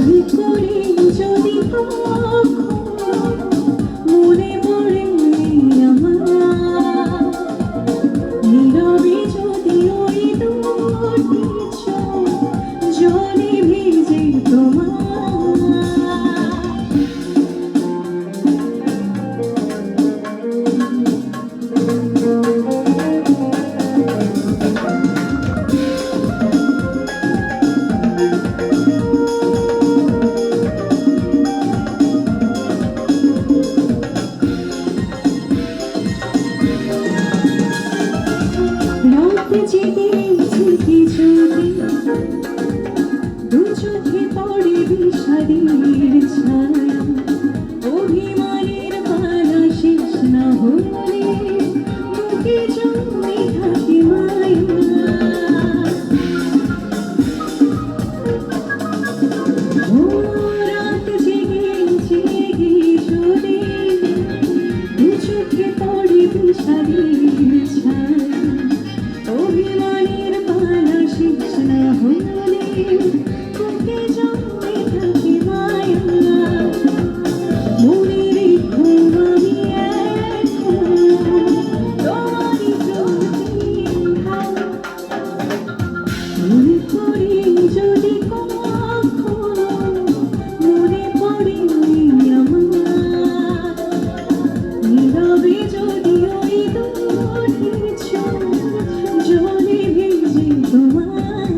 মনে করে যদি মনে পড়ে আমার নীরবে যদি ওই দুটি চোখ জলে ভিজে তোমার জেগে কিছুদিন দু চোখে পড়ে বিষাদের ছায়া অভিমানের পালা শেষ না হলে বুকে জমে থাকে মায়া ও রাত জেগে কিছুদিন দু চোখে পড়ে বিষাদের ছায়া অভিমানের পালা শেষ না হলে বুকে জমে থাকে মায়া মনে রেখো আমি এখন তোমারই প্রতীক্ষা মনে করে যদি কখনো মনে পড়ে আমার নীরবে যদি ওই দুটি চোখ জলে ভিজে তোমার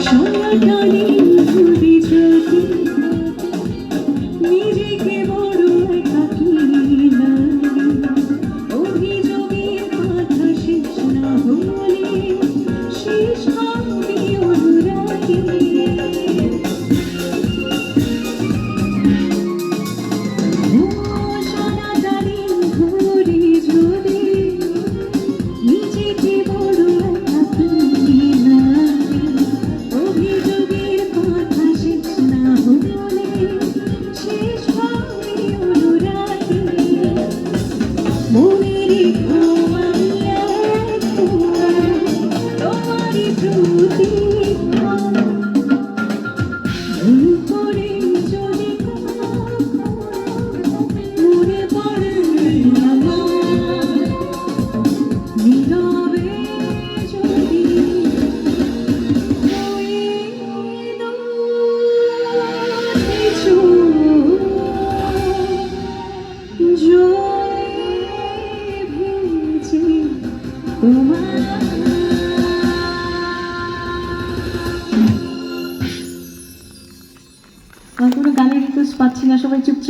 সারাটানি ঘুরে যদি নিজেকে বড় একাকী লাগে অভিযোগের কথা শেষ না হলে শেষ হবে অনুরাগে সারাটানি ঘুরে যদি নিজেকে বড় একাকী লাগে অভিযোগের কথা শেষ না হলে শেষ হবে অনুরাগে মনে রেখো আমি এখন তোমারই প্রতীক্ষা মনে পড়ে যদি কখনো মনে পড়ে আমার নীরবে যদি কোনো গানের রিকোয়েস্ট পাচ্ছি না, সবাই চুপচাপ।